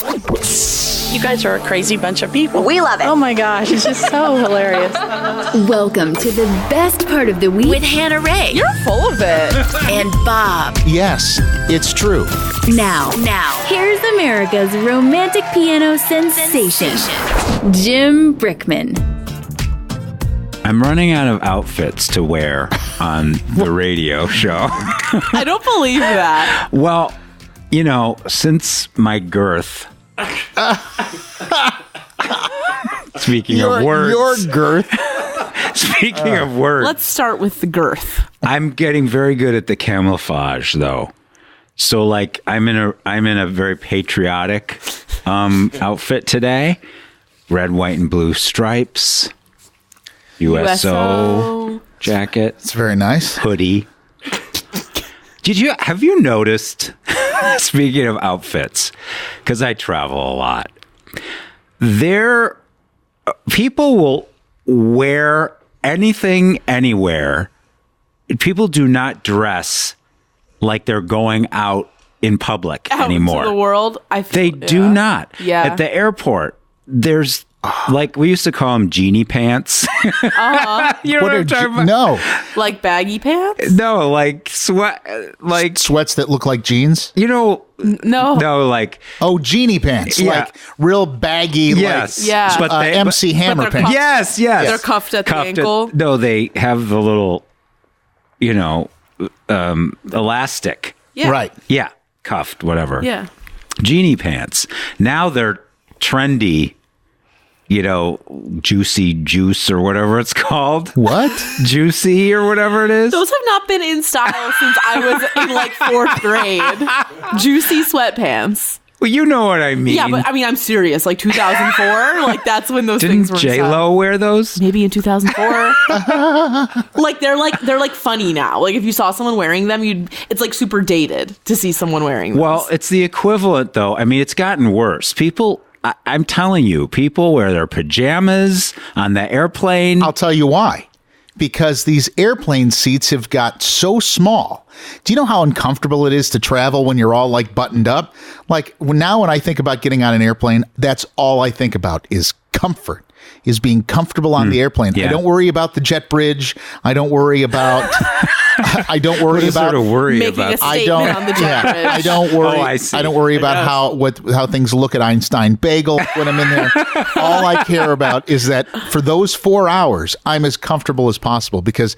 You guys are a crazy bunch of people. We love it. Oh my gosh, it's just so hilarious. Welcome to the best part of the week with Hannah Rae. You're full of it. And Bob. Yes, it's true. Now, here's America's romantic piano sensation, Jim Brickman. I'm running out of outfits to wear on the radio show. I don't believe that. Well, you know, since my girth. Speaking of words. Your girth. Speaking of words. Let's start with the girth. I'm getting very good at the camouflage, though. So, like, I'm in a very patriotic outfit today. Red, white, and blue stripes. USO jacket. It's very nice. Hoodie. Have you noticed, speaking of outfits, because I travel a lot, people will wear anything anywhere. People do not dress like they're going out in public anymore. To the world, they do not. Yeah. At the airport, there's like we used to call them Jeannie Pants. Uh-huh. You know what I'm talking about? No. Like baggy pants? No, like Sweats that look like jeans? You know, No, like Jeannie pants. Yeah. Like real baggy, yes, Yeah. but they, MC Hammer they're pants. yes, they're cuffed at the ankle. No, they have the little, elastic. Yeah. Right. Yeah, cuffed, whatever. Yeah. Jeannie pants. Now they're trendy. Juicy juice or whatever it's called. What? Juicy or whatever it is. Those have not been in style since I was in like 4th grade. Juicy sweatpants. Well, you know what I mean. Yeah, but I mean, I'm serious. Like 2004, like that's when those things were. Didn't J-Lo wear those? Maybe in 2004. Like they're funny now. Like if you saw someone wearing them, it's like super dated to see someone wearing them. Well, it's the equivalent though. I mean, it's gotten worse. I'm telling you, people wear their pajamas on the airplane. I'll tell you why. Because these airplane seats have got so small. Do you know how uncomfortable it is to travel when you're all like buttoned up? Like now when I think about getting on an airplane, that's all I think about is comfort, is being comfortable on the airplane. Yeah. I don't worry about the jet bridge. I don't worry about... I don't worry about making a statement on the jet bridge. I don't worry. I see. I don't worry about how things look at Einstein Bagel when I'm in there. All I care about is that for those 4 hours, I'm as comfortable as possible. Because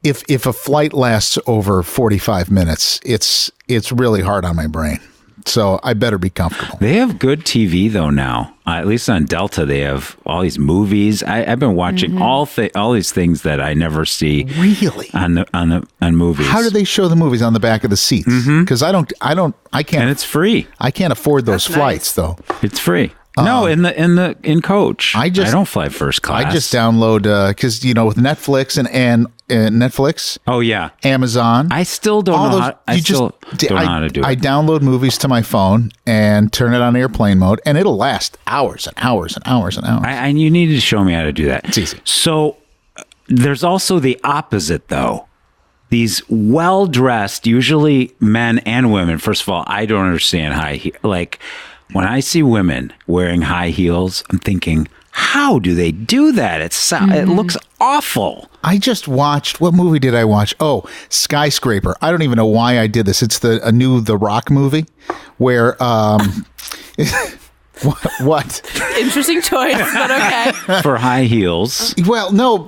if a flight lasts over 45 minutes, it's really hard on my brain. So I better be comfortable. They have good TV though now. At least on Delta, they have all these movies. I've been watching all these things that I never see. Really? On movies. How do they show the movies on the back of the seats? Because I can't. And it's free. I can't afford those flights though. It's free. No, in coach. I don't fly first class. I just download because with Netflix and Netflix. Oh yeah, Amazon. I still don't know. Don't know how to do it. I download movies to my phone and turn it on airplane mode, and it'll last hours and hours and hours and hours. And you need to show me how to do that. It's easy. So there's also the opposite though. These well-dressed, usually men and women. First of all, I don't understand when I see women wearing high heels, I'm thinking, how do they do that? It looks awful. I just watched, what movie did I watch? Oh, Skyscraper. I don't even know why I did this. It's a new The Rock movie where, what? Interesting choice, but okay. For high heels. Well, no,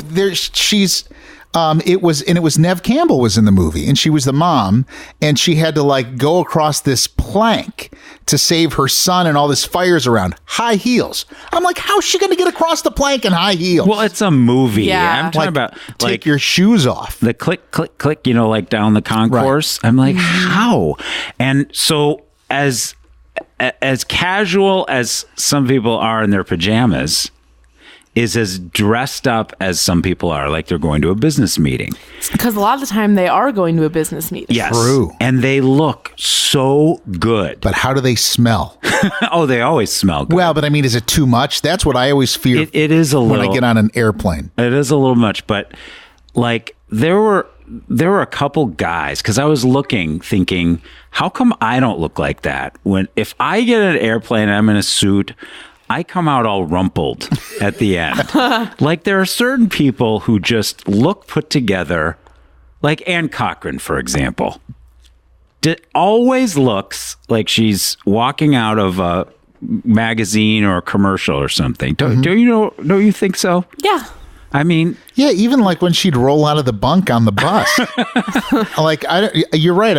it was Neve Campbell was in the movie, and she was the mom, and she had to go across this plank to save her son, and all this fires around. High heels. I'm like, how's she going to get across the plank in high heels? Well, it's a movie. Yeah. I'm talking about take your shoes off. The click, click, click. Down the concourse. Right. I'm like, how? And so as casual as some people are in their pajamas is as dressed up as some people are, like they're going to a business meeting. Because a lot of the time they are going to a business meeting. Yes. True. And they look so good. But how do they smell? Oh, they always smell good. Well, but I mean, is it too much? That's what I always fear. It is a little. When I get on an airplane. It is a little much, but there were there were a couple guys, because I was looking, thinking, how come I don't look like that? If I get an airplane and I'm in a suit, I come out all rumpled at the end. Like, there are certain people who just look put together, like Ann Cochran, for example. Always looks like she's walking out of a magazine or a commercial or something. Don't you think so? Yeah. I mean, yeah, even like when she'd roll out of the bunk on the bus. Like, you're right.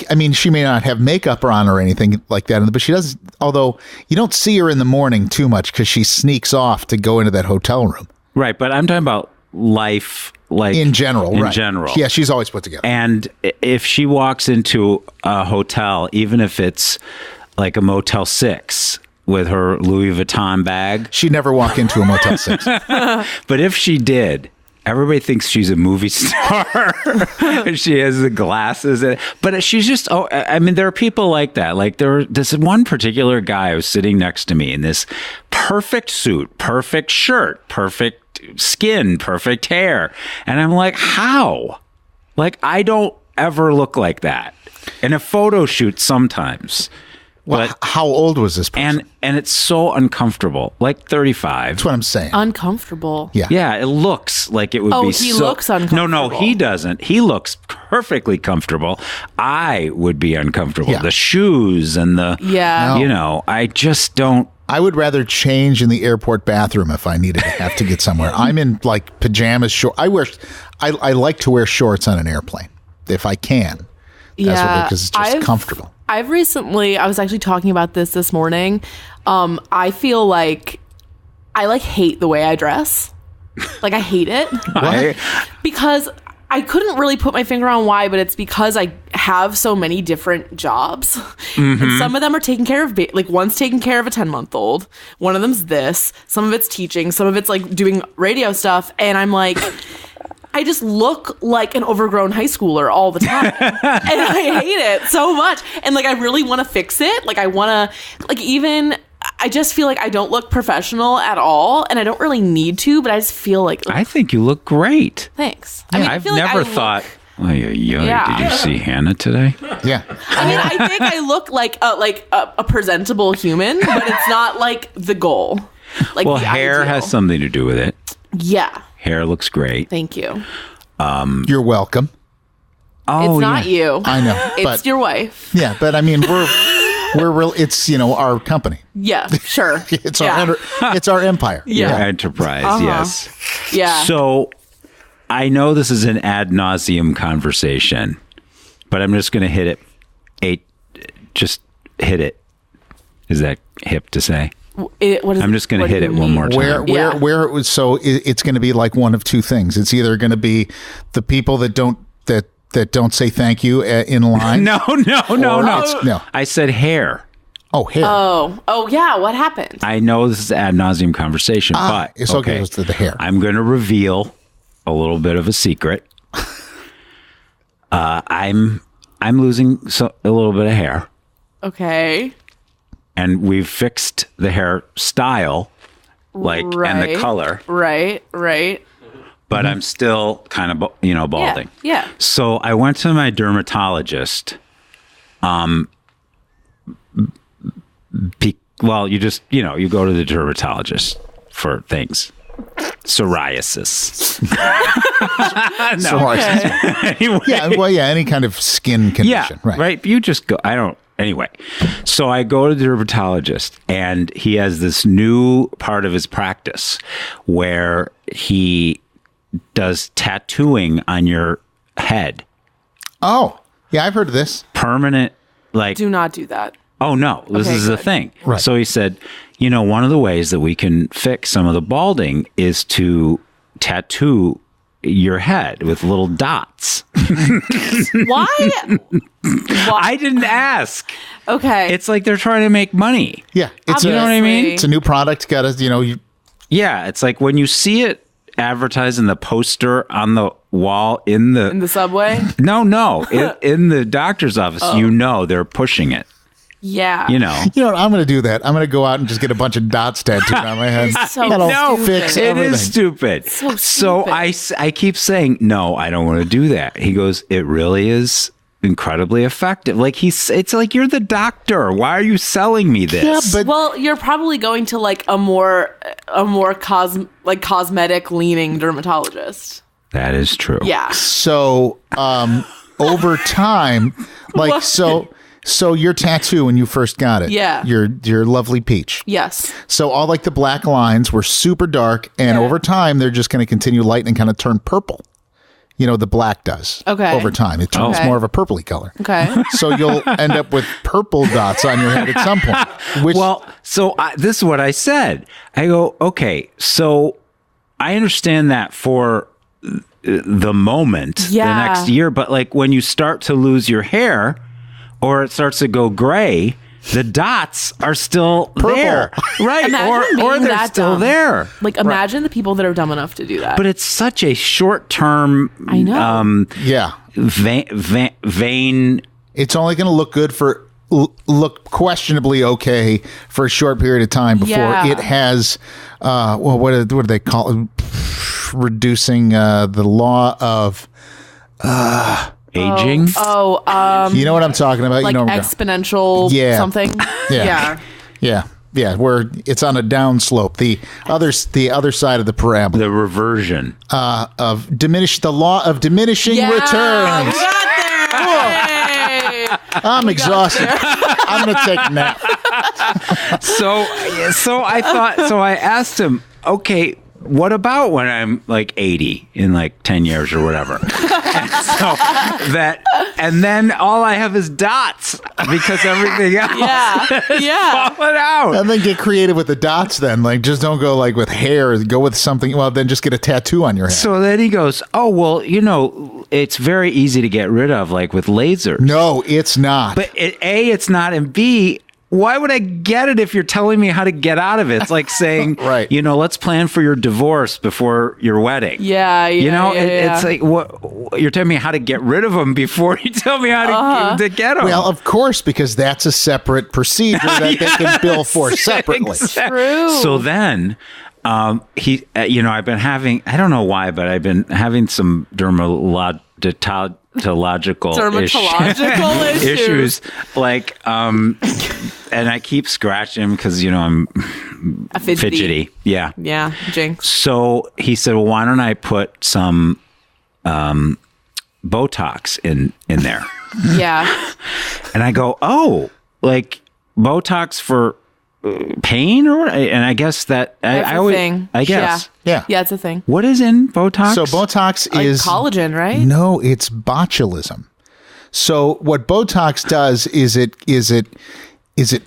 I mean, she may not have makeup on or anything like that, but she does. Although you don't see her in the morning too much because she sneaks off to go into that hotel room. right. But I'm talking about life, like In general, in right. general. Yeah, she's always put together. And if she walks into a hotel, even if it's like a Motel 6 with her Louis Vuitton bag, She'd never walk into a Motel 6. but if she did, everybody thinks she's a movie star. And she has the glasses. But she's just, I mean, there are people like that. Like, this one particular guy who was sitting next to me in this perfect suit, perfect shirt, perfect skin, perfect hair. And I'm like, how? Like, I don't ever look like that. In a photo shoot sometimes. Well, But how old was this person? and it's so uncomfortable. Like 35. That's what I'm saying. Uncomfortable. Yeah. Yeah, it looks like it would Oh, be he so... looks No, uncomfortable. he doesn't. He looks perfectly comfortable. I would be uncomfortable. Yeah. The shoes and the... Yeah. No. You know, I just don't... I would rather change in the airport bathroom if I needed to have to get somewhere. I'm in like pajamas, short. I like to wear shorts on an airplane if I can. Yeah. Because it's just comfortable. I was actually talking about this morning. I feel like I hate the way I dress. Like, I hate it. Because I couldn't really put my finger on why, but it's because I have so many different jobs. And some of them are taking care of, one's taking care of a 10-month-old. One of them's this. Some of it's teaching. Some of it's like doing radio stuff. And I'm like, I just look like an overgrown high schooler all the time. And I hate it so much. And like, I really want to fix it. Like, I want to, I just feel like I don't look professional at all. And I don't really need to, but I just feel like, I think you look great. thanks. I I I've feel like never I thought... look- Did you see Hannah today? Yeah. I mean, I think I look like a presentable human, but it's not like the goal. Like, Well, the hair ideal. has something to do with it. Yeah. Hair looks great. Thank you. You're welcome. Oh, It's not you. I know. It's but, your wife. yeah, but I mean, we're real. It's, our company. Yeah, sure. It's yeah. it's our empire. Yeah. Your enterprise, yes. Yeah. So I know this is an ad nauseum conversation, but I'm just going to hit it. Just hit it. Is that hip to say? I'm just going to hit it one more time. Where it was, so it's going to be like one of two things. It's either going to be the people that don't say thank you in line. No. No. I said hair. Oh, hair. Oh yeah. What happened? I know this is ad nauseum conversation, but it's okay. It's the hair. I'm going to reveal a little bit of a secret. I'm losing a little bit of hair, Okay. and we've fixed the hairstyle, and the color, Right. but I'm still kind of balding. Yeah. So I went to my dermatologist. You just you go to the dermatologist for things. Psoriasis. No. Anyway. Yeah, any kind of skin condition. Yeah, right. You just go. Anyway, so I go to the dermatologist, and he has this new part of his practice where he does tattooing on your head. Oh, yeah, I've heard of this. Permanent, Do not do that. oh no, this Okay, is the good. thing. Right. So he said, one of the ways that we can fix some of the balding is to tattoo your head with little dots. Why? I didn't ask. Okay. It's like they're trying to make money. Yeah, You know what I mean? it's a new product. Got to Yeah, it's like when you see it advertised in the poster on the wall in in the subway. no, in the doctor's office, they're pushing it. Yeah. You know. You know what? I'm going to do that. I'm going to go out and just get a bunch of dots tattooed on my head. So That'll no, fix It everything. is stupid. So I keep saying, no, I don't want to do that. He goes, it really is incredibly effective. Like it's like, you're the doctor. Why are you selling me this? Yeah, but Well, you're probably going to like a more cosmetic leaning dermatologist. That is true. Yeah. so over time, like so your tattoo when you first got it, Yeah. your lovely peach. Yes. So all like the black lines were super dark, and Yeah. over time they're just going to continue light and kind of turn purple. You know, the black does. Okay. Over time, it turns Okay. more of a purpley color. Okay. So you'll end up with purple dots on your head at some point. Which, Well, so this is what I said. I go, okay, so I understand that for the moment, Yeah. the next year, but like when you start to lose your hair or it starts to go gray, the dots are still there. Right. Imagine Or being they're that still dumb. there. Like imagine the people that are dumb enough to do that. But it's such a short-term I know. yeah, vein. it's only going to look good for look questionably okay for a short period of time before Yeah. it has what do they call it? Reducing the law of Aging. you know what I'm talking about. like you know what I'm exponential Yeah. something. Yeah. yeah, where it's on a down slope, the other side of the parabola The reversion. of the law of diminishing Yeah, returns. we got there. Hey. I'm exhausted. I'm gonna take a nap. So I asked him, okay, what about when I'm like 80 in like 10 years or whatever? And then all I have is dots because everything else Yeah. falling out. And then get creative with the dots then. Like, just don't go like with hair. Go with something. Well, then just get a tattoo on your head. So then he goes, oh, well, you know, it's very easy to get rid of, like with lasers. No, it's not. But A, it's not, and B, why would I get it if you're telling me how to get out of it? It's like saying, Right. you know, let's plan for your divorce before your wedding. Yeah. You know, yeah. it's like, what you're telling me how to get rid of them before you tell me how to get them. Well, of course, because that's a separate procedure that they can bill for separately. True. So then, he, you know, I've been having, I don't know why, but I've been having some dermatological issues. Like, and I keep scratching him because, you know, I'm fidgety. Yeah. Yeah. Jinx. So he said, well, why don't I put some Botox in there? Yeah. And I go, oh, like Botox for pain or what? And I guess that That's I a always, thing. I guess. Yeah. Yeah, it's a thing. What is in Botox? So Botox Like is collagen, right? No, it's botulism. So what Botox does is it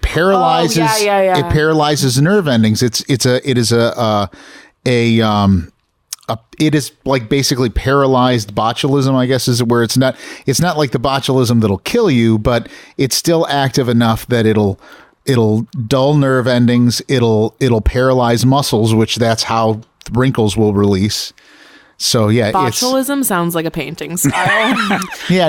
paralyzes yeah. it paralyzes nerve endings. It is like basically paralyzed botulism, I guess, is where it's not like the botulism that'll kill you, but it's still active enough that it'll dull nerve endings, it'll paralyze muscles, which that's how wrinkles will release. So yeah, Botulism sounds like a painting style.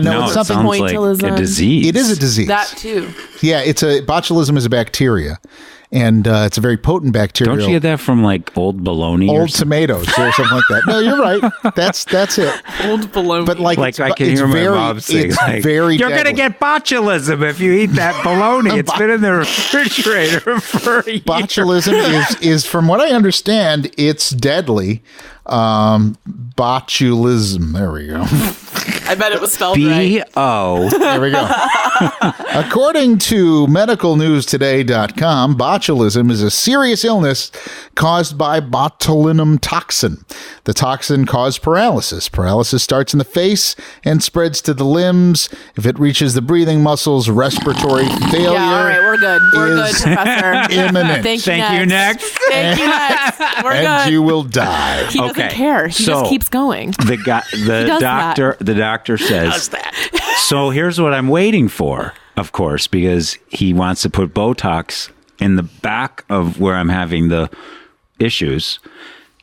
No, it's it something. sounds like a Pointillism. disease. It is a disease. That too. Yeah, botulism is a bacteria, and it's a very potent bacteria. Don't you get that from like old bologna? or old something? tomatoes or something like that? No, you're right. That's it. Old bologna. But like I can hear my mom saying, it's like, very you're going to deadly. get botulism if you eat that bologna. It's been in the refrigerator for a year. Botulism is from what I understand, it's deadly. Botulism. There we go. I bet it was spelled right. B-O. There we go. According to medicalnewstoday.com, botulism is a serious illness caused by botulinum toxin. The toxin causes paralysis. Paralysis starts in the face and spreads to the limbs. If it reaches the breathing muscles, respiratory failure. Yeah, all right, we're good. We're good, is Professor. imminent. Thank you Thank you, next. Thank you, next. We're And good. you will die. He doesn't Okay, care. He so- just keeps going. The doctor says, so here's what I'm waiting for, of course, because he wants to put Botox in the back of where I'm having the issues.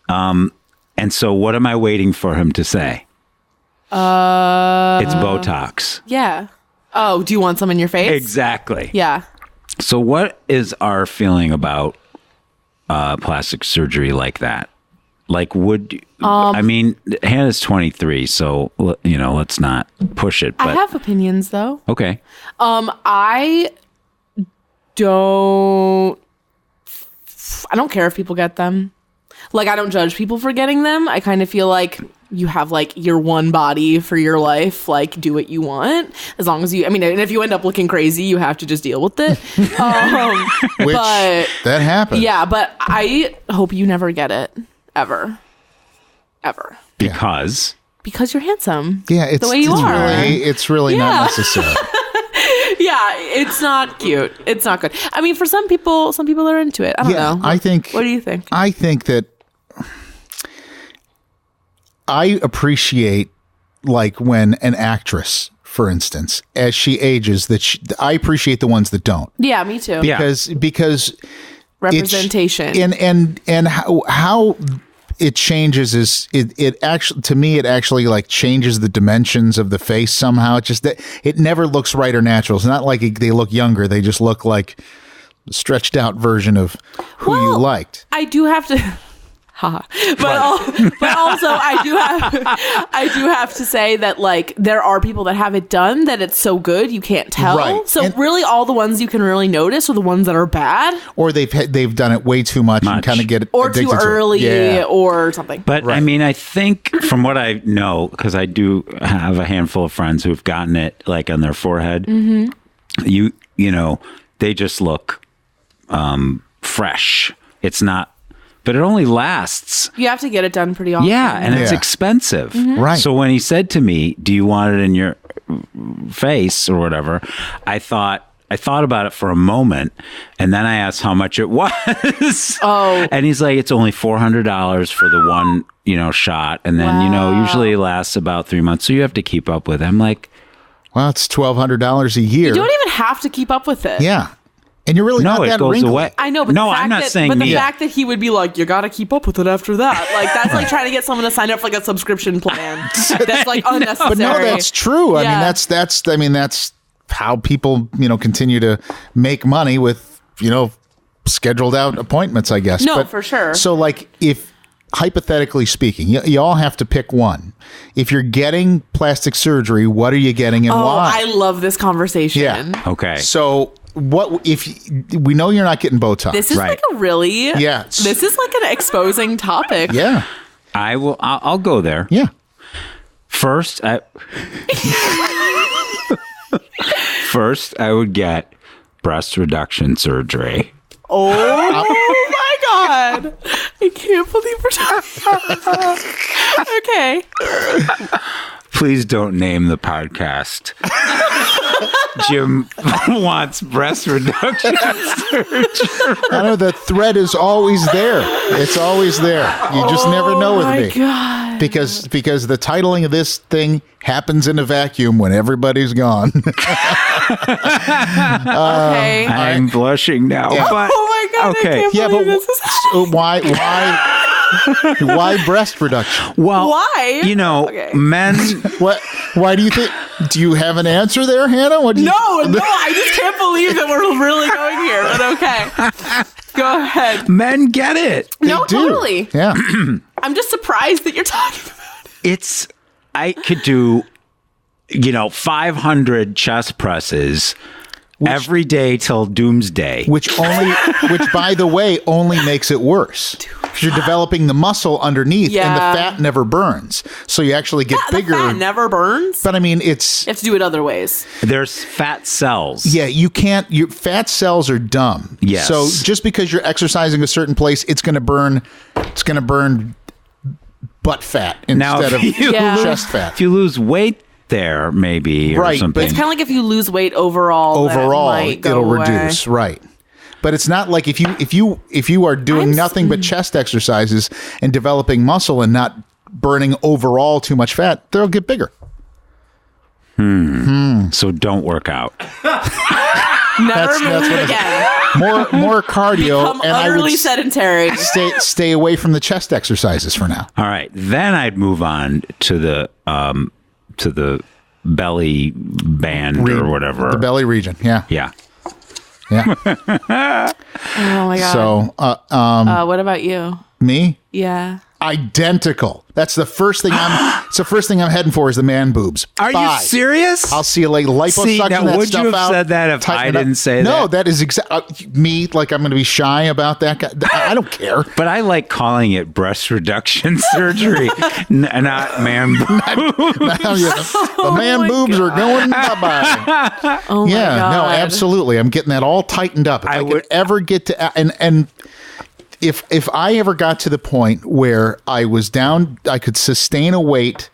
And so what am I waiting for him to say? It's Botox. Yeah. Oh, do you want some in your face? Exactly. Yeah. So what is our feeling about plastic surgery like that? Like, I mean, Hannah's 23, so, let's not push it. But I have opinions, though. Okay. I don't care if people get them. Like, I don't judge people for getting them. I kind of feel like you have like your one body for your life. Like, do what you want as long as and if you end up looking crazy, you have to just deal with it. Which that happens. Yeah, but I hope you never get it ever. Because you're handsome. Yeah, it's the way you are. It's really not necessary. Yeah, it's not cute. It's not good. I mean, for some people are into it. I don't know. I think. What do you think? I think that I appreciate, like, when an actress, for instance, as she ages, I appreciate the ones that don't. Yeah, me too. Because representation and how it changes is it actually, to me, it actually like changes the dimensions of the face somehow. It's just that it never looks right or natural. It's not like they look younger. They just look like a stretched out version of who you liked. I do have to but also I do have to say that, like, there are people that have it done that it's so good you can't tell. Right. So really all the ones you can really notice are the ones that are bad, or they've done it way too much. And kind of get or too early or something. But right. I mean, I think from what I know, because I do have a handful of friends who've gotten it like on their forehead, you know, they just look fresh. It's not. But it only lasts. You have to get it done pretty often. Yeah, and it's expensive. Right. So when he said to me, "Do you want it in your face or whatever?" I thought about it for a moment, and then I asked how much it was. Oh. And he's like, "It's only $400 for the one, shot, and then usually it lasts about 3 months, so you have to keep up with it." I'm like, well, it's $1,200 a year. You don't even have to keep up with it. Yeah. And you're really not that it goes wrinkly. away. I know, but I'm not saying the me. fact that he would be like, you got to keep up with it after that, like that's like trying to get someone to sign up for like a subscription plan. That's like unnecessary. But no, that's true. Yeah. I mean, that's how people, continue to make money with, scheduled out appointments, I guess. No, for sure. So, like, if hypothetically speaking, you all have to pick one. If you're getting plastic surgery, what are you getting and why? I love this conversation. Yeah. Okay. So, what if we know you're not getting Botox? This is like a really This is like an exposing topic. Yeah. I'll go there. Yeah. First, I would get breast reduction surgery. Oh my God. I can't believe we're talking. Okay. Please don't name the podcast. Jim wants breast reduction surgery. I know the thread is always there. It's always there. You just never know with me. God. Because the titling of this thing happens in a vacuum when everybody's gone. Okay. I'm blushing now. Yeah. But, oh my God. Okay. I can't believe this is so why breast reduction? Well, why? Men. What? Why do you think? Do you have an answer there, Hannah? What do you, No, I just can't believe that we're really going here. But okay, go ahead. Men get it. No, do. totally. Yeah. I'm just surprised that you're talking about it. I could do, 500 chest presses every day till doomsday. Which, by the way, only makes it worse. Because you're developing the muscle underneath, and the fat never burns. So you actually get bigger. The fat never burns. But I mean, You have to do it other ways. There's fat cells. Yeah, you can't. Your fat cells are dumb. Yes. So just because you're exercising a certain place, it's going to burn. It's going to burn butt fat instead of chest fat. If you lose weight there, maybe, or something. But it's kind of like if you lose weight overall. It'll reduce. Right. But it's not like if you are doing nothing but chest exercises and developing muscle and not burning overall too much fat, they'll get bigger. So don't work out. Never move again. More cardio. Become and utterly I would sedentary. Stay away from the chest exercises for now. All right. Then I'd move on to the belly band or whatever. The belly region. Yeah. Yeah. Yeah. Oh my God. So, what about you? me? Yeah. Identical. That's the first thing it's the first thing I'm heading for is the man boobs. Are Bye. you serious? I'll see you later. Liposuction. See, now, that would stuff you have out, said that if tighten I it up. didn't say No, that? that is me. Like I'm going to be shy about that. I don't care. But I like calling it breast reduction surgery, not man boobs. The man boobs are going bye-bye. Oh my God. No, absolutely. I'm getting that all tightened up. If I could ever get to and if I ever got to the point where I was down, I could sustain a weight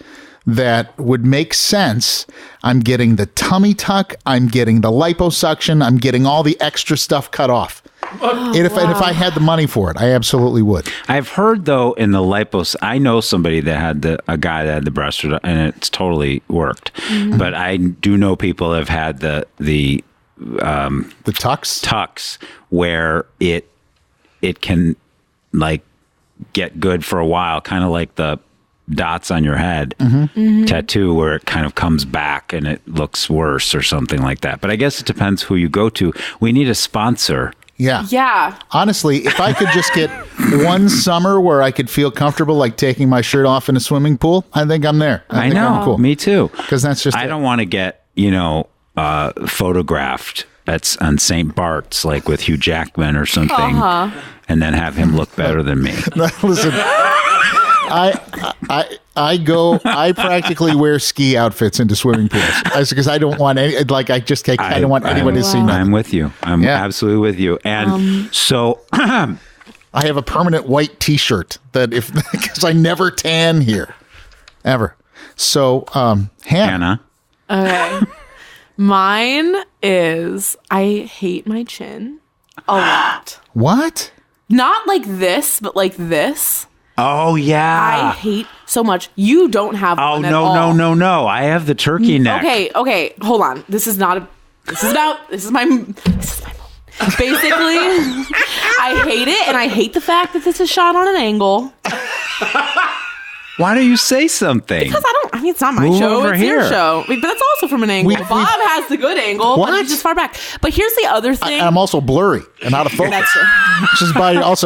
that would make sense. I'm getting the tummy tuck. I'm getting the liposuction. I'm getting all the extra stuff cut off. And if I had the money for it, I absolutely would. I've heard though in the lipos, I know somebody that had a guy that had the breast reduction, and it's totally worked. Mm-hmm. But I do know people that have had the tucks where it can like get good for a while, kind of like the dots on your head tattoo where it kind of comes back and it looks worse or something like that. But I guess it depends who you go to. We need a sponsor. Yeah. Yeah. Honestly, if I could just get one summer where I could feel comfortable like taking my shirt off in a swimming pool, I think I'm there. I think know. I'm cool. Me too. Because that's just I don't want to get, photographed on St. Bart's, like with Hugh Jackman or something, and then have him look better than me. Listen, I practically wear ski outfits into swimming pools because I don't want any, like, I don't want anyone to see me. I'm with you. I'm absolutely with you. And so I have a permanent white t-shirt because I never tan here ever. So, Hannah. Okay. Mine is I hate my chin a lot. What? Not like this, but like this. Oh yeah. I hate so much. You don't have one at all. No. I have the turkey neck. Okay. Hold on. This is my moment. Basically, I hate it, and I hate the fact that this is shot on an angle. Why don't you say something? Because it's not my Move show. over It's here. your show. But that's also from an angle. Bob has the good angle, but he's just far back. But here's the other thing. I'm also blurry and out of focus. That's true. Which is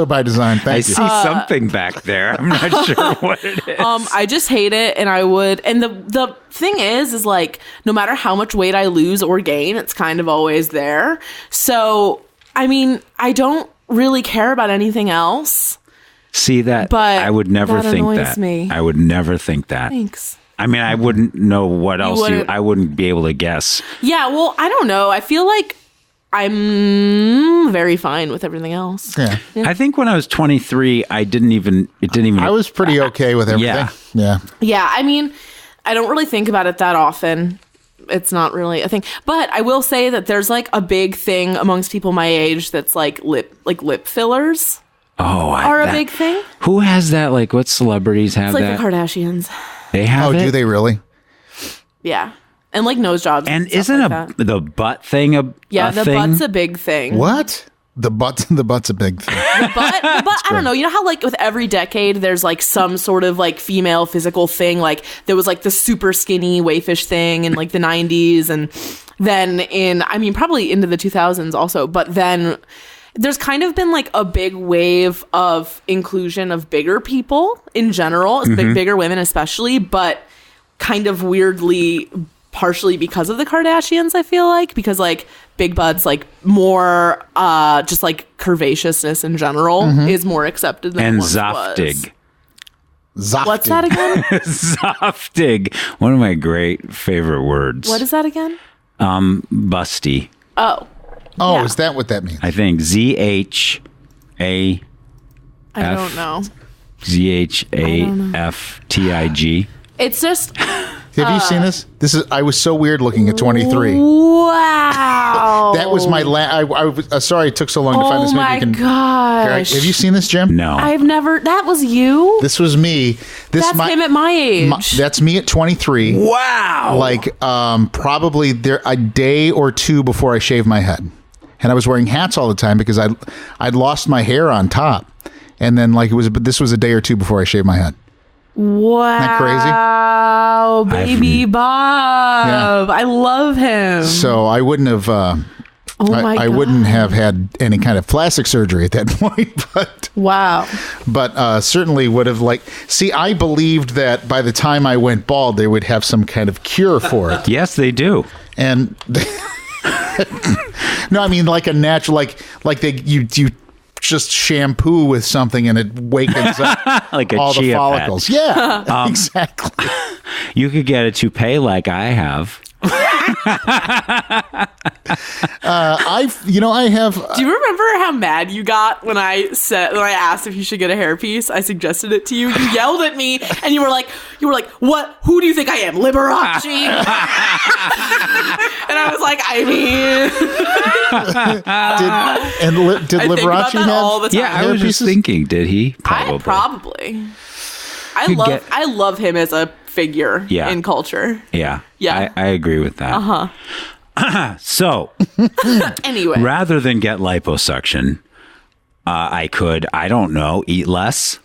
by design. Thank you. I see something back there. I'm not sure what it is. I just hate it, and I would. And the thing is like, no matter how much weight I lose or gain, it's kind of always there. So, I mean, I don't really care about anything else. See that? But I would never that think annoys that. me. I would never think that. Thanks. I mean, I wouldn't know what else I wouldn't be able to guess. Yeah, well, I don't know. I feel like I'm very fine with everything else. Yeah. I think when I was 23, it didn't even. I was pretty okay with everything. Yeah. Yeah, I mean, I don't really think about it that often. It's not really a thing. But I will say that there's like a big thing amongst people my age that's like lip fillers. Are a big thing. Who has that? Like, what celebrities have It's like that? the Kardashians. They have it? Do they really? Yeah. And like nose jobs. And stuff isn't like that. the butt thing a the thing? butt's a big thing. What? The butt's a big thing. The butt, I don't know. You know how like with every decade there's like some sort of like female physical thing. Like there was like the super skinny wayfish thing in like the 90s, and then probably into the 2000s also. But then there's kind of been like a big wave of inclusion of bigger people in general, bigger women especially, but kind of weirdly, partially because of the Kardashians, I feel like, because like big butts, like more just like curvaceousness in general is more accepted than And it once Zoftig. was. What's that again? Zoftig. One of my great favorite words. What is that again? Busty. Oh, yeah. Is that what that means? I think ZHA. I don't know. ZHAFTIG. It's just Have you seen this? I was so weird looking at 23. wow. That was my I was sorry it took so long to find this. Oh my gosh. Have you seen this, Jim? No. I've never. That was you. This was me. That's him at my age. That's me at 23. Wow. Like probably a day or two before I shaved my head, and I was wearing hats all the time because I'd lost my hair on top, and then this was a day or two before I shaved my head. Wow. Isn't that crazy? Wow, baby Bob. Yeah. I love him. So I wouldn't have Oh my God. I wouldn't have had any kind of plastic surgery at that point, but Wow. but certainly would have see, I believed that by the time I went bald, they would have some kind of cure for it. Yes, they do. And no, I mean like a natural, like you just shampoo with something and it wakens up Like a all the chia pet. follicles. Yeah, exactly. You could get a toupee like I have. I have. Do you remember how mad you got when I asked if you should get a hairpiece? I suggested it to you. You yelled at me, and you were like, "What? Who do you think I am, Liberace?" And I was like, I mean, did I think about Liberace that all the have? time. Yeah, I was just thinking, did he? Probably. Could I love him as a figure in culture. Yeah. Yeah. I agree with that. So, Anyway, rather than get liposuction, I could, I don't know, eat less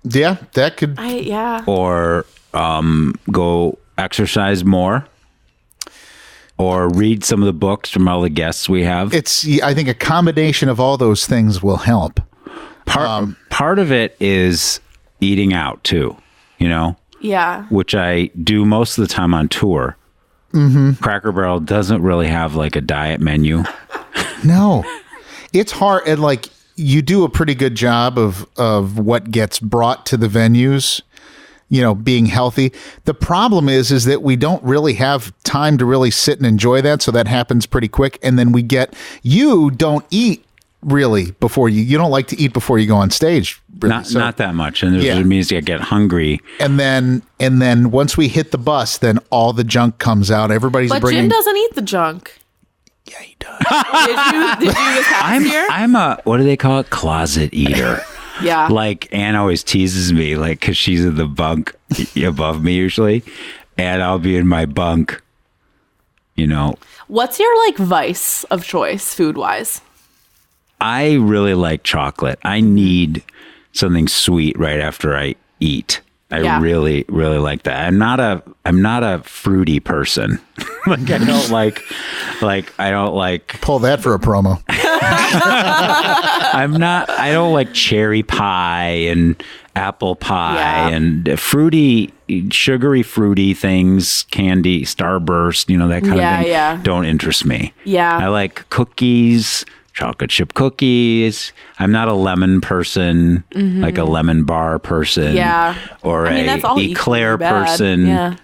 Yeah, that could. or go exercise more or read some of the books from all the guests we have. I think a combination of all those things will help. Part of it is eating out too, yeah. which I do most of the time on tour. Mm-hmm. Cracker Barrel doesn't really have like a diet menu. No, it's hard. And you do a pretty good job of what gets brought to the venues, being healthy. The problem is that we don't really have time to really sit and enjoy that. So that happens pretty quick. And then you don't eat really before you don't like to eat before you go on stage. Really. Not that much. And there's means I get hungry. And then once we hit the bus, then all the junk comes out. Everybody's But bringing. Jim doesn't eat the junk. Yeah, he does. Did you this past year? I'm a, what do they call it? Closet eater. Yeah. Like Anne always teases me, because she's in the bunk above me usually, and I'll be in my bunk. What's your vice of choice food wise? I really like chocolate. I need something sweet right after I eat. I really, really like that. I'm not a fruity person. I don't like. Pull that for a promo. I don't like cherry pie and apple pie and sugary fruity things, candy, Starburst, that kind of thing. Yeah. Don't interest me. Yeah. I like cookies, chocolate chip cookies. I'm not a lemon person, like a lemon bar person. Yeah. Or that's all eclair bad. person. Yeah.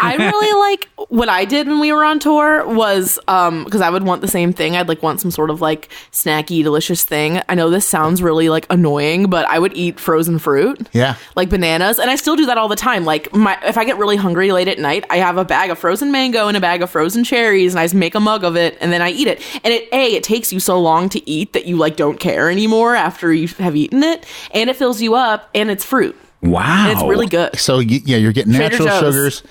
I really what I did when we were on tour was because I would want the same thing. I'd want some sort of snacky, delicious thing. I know this sounds really annoying, but I would eat frozen fruit. Yeah. Like bananas. And I still do that all the time. If I get really hungry late at night, I have a bag of frozen mango and a bag of frozen cherries and I just make a mug of it and then I eat it. And it takes you so long to eat that you don't care anymore after you have eaten it. And it fills you up and it's fruit. Wow. And it's really good. So you're getting Trader natural Joe's. sugars.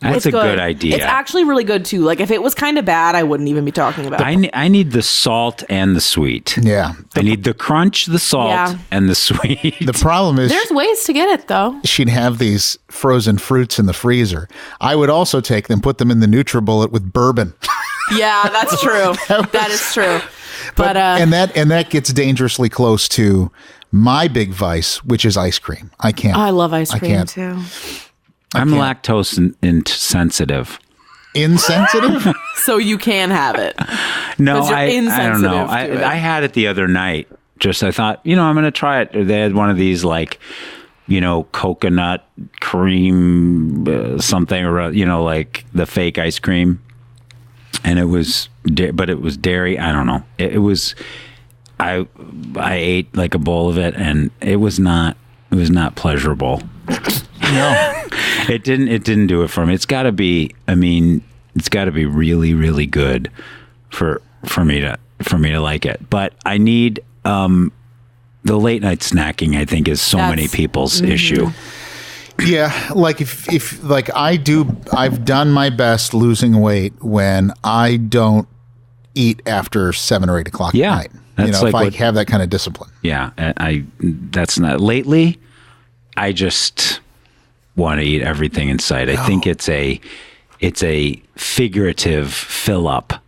That's a good idea. It's actually really good too. If it was kind of bad, I wouldn't even be talking about it. I need the salt and the sweet. Yeah. I need the crunch, the salt, and the sweet. The problem is There's ways to get it though. she'd have these frozen fruits in the freezer. I would also take them, put them in the NutriBullet with bourbon. Yeah, that's true. That is true. But and that gets dangerously close to my big vice, which is ice cream. I can't. I love ice cream can't. too. I'm lactose insensitive. Insensitive? So you can have it. No, you're I don't insensitive know. to it. I had it the other night. I thought, I'm going to try it. They had one of these coconut cream something or the fake ice cream. And it was, but it was dairy. I don't know. It was, I ate a bowl of it and it was not pleasurable. No. It didn't do it for me. It's got to be, it's got to be really, really good for me to like it. But I need, the late night snacking, I think, is so many people's issue. Yeah, if I've done my best losing weight when I don't eat after 7 or 8 o'clock at night. That's if I have that kind of discipline. Yeah, that's not lately. I just want to eat everything in sight. I think it's a figurative fill up.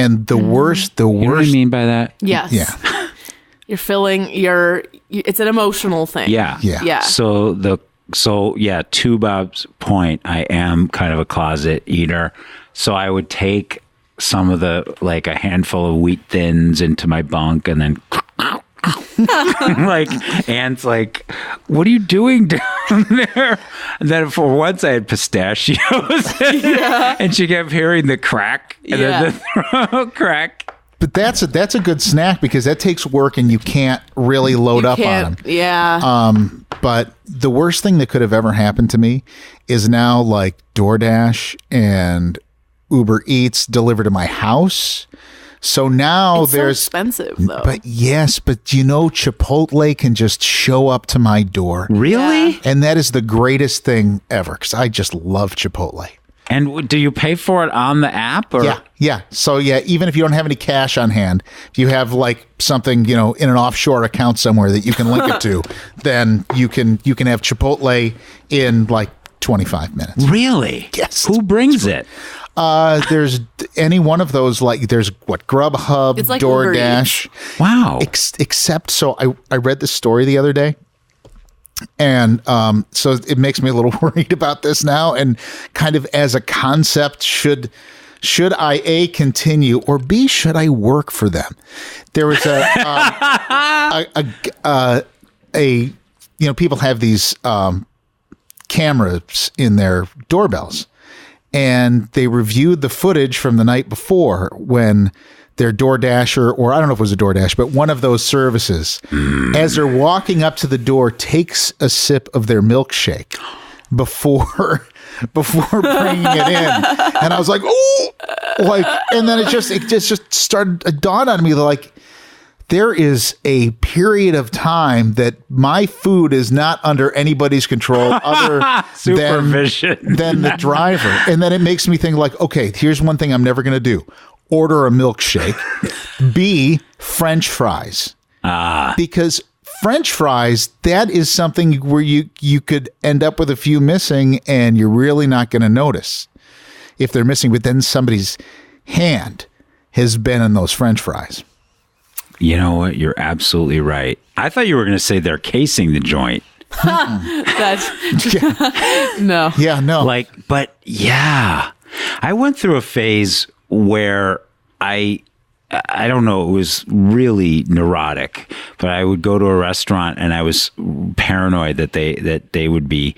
And the worst. You know what I mean by that? Yes. Yeah. You're filling it's an emotional thing. Yeah. Yeah. So to Bob's point, I am kind of a closet eater. So I would take some of like a handful of wheat thins into my bunk and then like Anne's like, what are you doing down there? And then for once I had pistachios and she kept hearing the crack and then the throat crack. But that's a good snack because that takes work and you can't really load up on them. Yeah. But the worst thing that could have ever happened to me is now like DoorDash and Uber Eats deliver to my house. So now it's there's so expensive though. But Chipotle can just show up to my door. Really? Yeah. And that is the greatest thing ever because I just love Chipotle. And do you pay for it on the app? Or? Yeah. So even if you don't have any cash on hand, if you have like something, in an offshore account somewhere that you can link it to, then you can have Chipotle in like 25 minutes. Really? Yes. Who brings it? There's any one of those, like there's Grubhub, It's like DoorDash. Wow. Except, so I read this story the other day. And so it makes me a little worried about this now. And kind of as a concept, should I A, continue, or B, should I work for them? There was people have these cameras in their doorbells. And they reviewed the footage from the night before when their DoorDash or I don't know if it was a DoorDash, but one of those services, as they're walking up to the door, takes a sip of their milkshake before bringing it in. And I was like, oh, and then it just started to dawn on me like, there is a period of time that my food is not under anybody's control other supervision than the driver. And then it makes me think like, okay, here's one thing I'm never going to do. Order a milkshake. B, French fries. Because French fries, that is something where you could end up with a few missing and you're really not going to notice if they're missing. But then somebody's hand has been in those French fries. You know what? You're absolutely right. I thought you were going to say they're casing the joint. That's no. Yeah, no. But I went through a phase where I don't know, it was really neurotic, but I would go to a restaurant and I was paranoid that they would be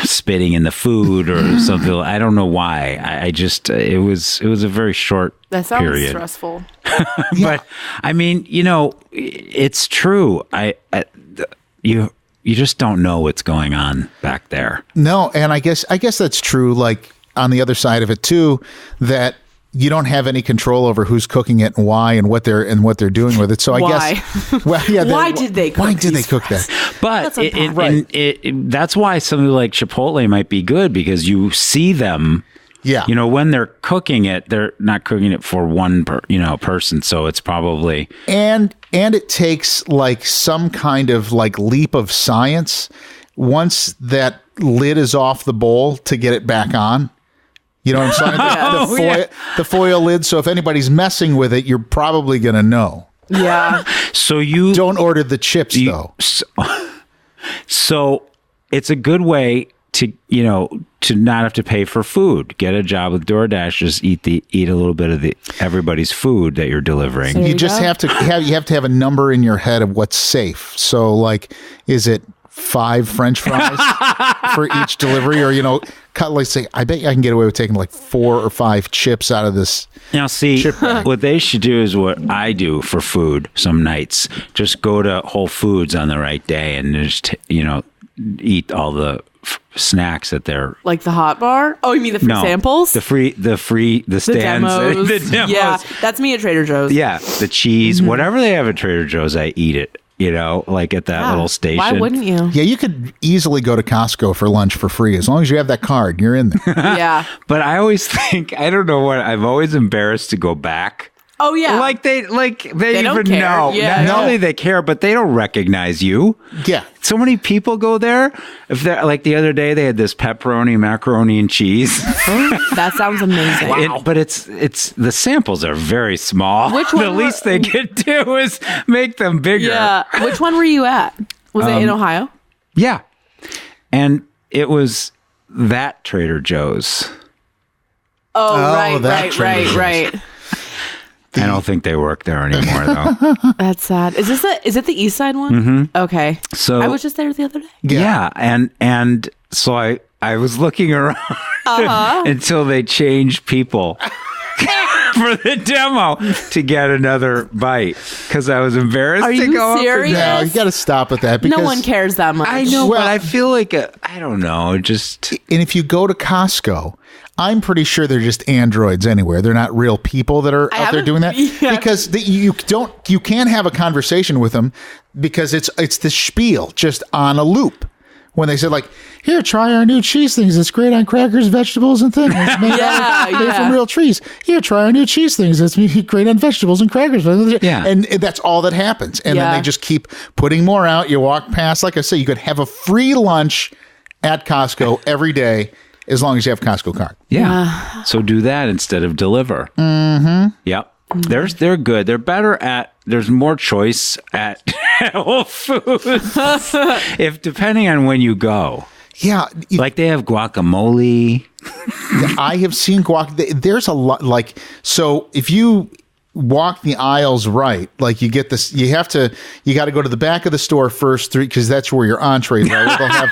spitting in the food or something. I don't know why. I just it was a very short That sounds period. stressful. But I mean, it's true. You just don't know what's going on back there. No, and I guess that's true. Like on the other side of it too, that you don't have any control over who's cooking it and why and what they're doing with it. So I guess, well, yeah. Why did they cook that? But that's why something like Chipotle might be good because you see them. Yeah. When they're cooking it, they're not cooking it for one person. So it's probably and it takes like some kind of like leap of science once that lid is off the bowl to get it back on. You know what I'm saying? The foil lid. So if anybody's messing with it, you're probably going to know. Yeah. So you don't order the chips though. So it's a good way to not have to pay for food. Get a job with DoorDash. Just eat a little bit of everybody's food that you're delivering. You just have to have a number in your head of what's safe. So like, is it 5 French fries for each delivery, or let's say I bet I can get away with taking like 4 or 5 chips out of this. Now, see, what they should do is what I do for food some nights. Just go to Whole Foods on the right day and just eat all the snacks that they're like the hot bar. Oh, you mean the free samples? The stands, demos. the demos. Yeah, that's me at Trader Joe's. Yeah, the cheese, whatever they have at Trader Joe's, I eat it. Like at that little station. Why wouldn't you? Yeah, you could easily go to Costco for lunch for free. As long as you have that card, you're in there. Yeah. But I always think, I don't know what, I'm always embarrassed to go back Oh yeah. Like they don't even care. know. Yeah. Not only they care, but they don't recognize you. Yeah. So many people go there. If they're like the other day, they had this pepperoni, macaroni, and cheese. That sounds amazing. But it's the samples are very small. Which one the least they could do is make them bigger. Yeah. Which one were you at? Was it in Ohio? Yeah. And it was that Trader Joe's. Oh, that Trader Joe's. right. I don't think they work there anymore, though. That's sad. Is it the East Side one? Mm-hmm. Okay. So I was just there the other day. Yeah. And so I was looking around until they changed people for the demo to get another bite because I was embarrassed Are to you go serious? up. No, you got to stop with that. Because, No one cares that much. I know, Well- but I feel like I don't know. Just And if you go to Costco, I'm pretty sure they're just androids anywhere. They're not real people that are out there haven't- doing that yeah. because you can't have a conversation with them because it's the spiel just on a loop. When they said like, here, try our new cheese things. It's great on crackers, vegetables, and things. It's made made from real trees. Here, try our new cheese things. It's great on vegetables and crackers. Yeah. And that's all that happens. And then they just keep putting more out. You walk past, like I said, you could have a free lunch at Costco every day as long as you have Costco card. yeah. So do that instead of deliver. Mm-hmm. Yep. They're good. They're better at. There's more choice at Whole Foods. If depending on when you go. Yeah. Like they have guacamole. I have seen guac. There's a lot like, so if you walk the aisles right, like you get this, you got to go to the back of the store first because that's where your entrees are. They'll have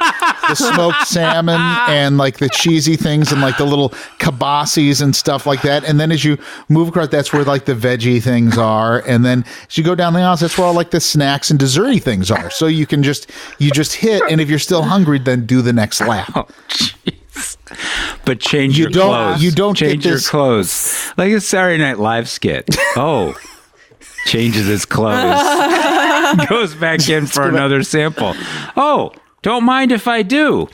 the smoked salmon and like the cheesy things and like the little kibasis and stuff like that. And then as you move across, that's where like the veggie things are. And then as you go down the aisles, that's where all like the snacks and desserty things are. So you just hit. And if you're still hungry, then do the next lap. Oh, jeez. But change your clothes. You don't change get your this- clothes. Like a Saturday Night Live skit. Oh, changes his clothes. Goes back in for another sample. Oh, don't mind if I do.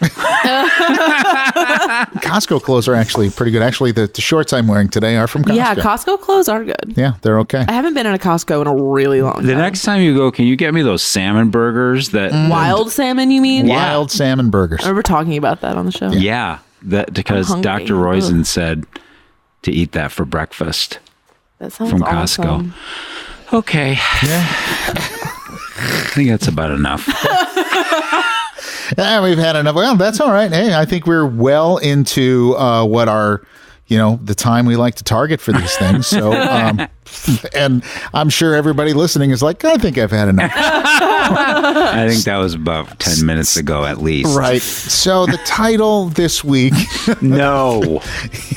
Costco clothes are actually pretty good. Actually, the shorts I'm wearing today are from Costco. Yeah, Costco clothes are good. Yeah, they're okay. I haven't been in a Costco in a really long time. The next time you go, can you get me those salmon burgers that Wild salmon, you mean? Wild salmon burgers. I remember talking about that on the show. Yeah, that because I'm hungry. Dr. Roizen said to eat that for breakfast That sounds from awesome. Costco. Okay. Yeah. I think that's about enough. We've had enough. Well, that's all right. Hey, I think we're well into what our, the time we like to target for these things. So, and I'm sure everybody listening is like, I think I've had enough. I think that was about 10 minutes ago at least. Right. So the title this week No.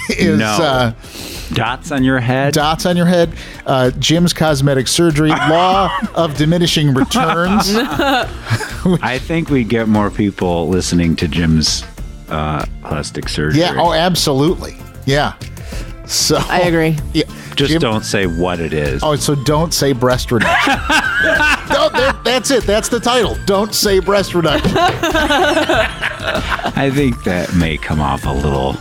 is No. Dots on your head. Dots on Your Head, Jim's Cosmetic Surgery, Law of Diminishing Returns. I think we get more people listening to Jim's plastic surgery. Yeah. Oh, absolutely. Yeah. So I agree. Yeah. Just Jim- don't say what it is. Oh, so don't say breast reduction. No, that's it. That's the title. Don't say breast reduction. I think that may come off a little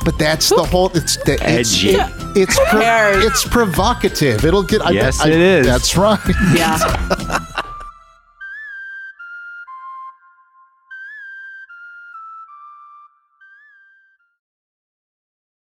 But that's the whole. It's edgy. It's provocative. It'll get. Yes, it is. That's right. Yeah.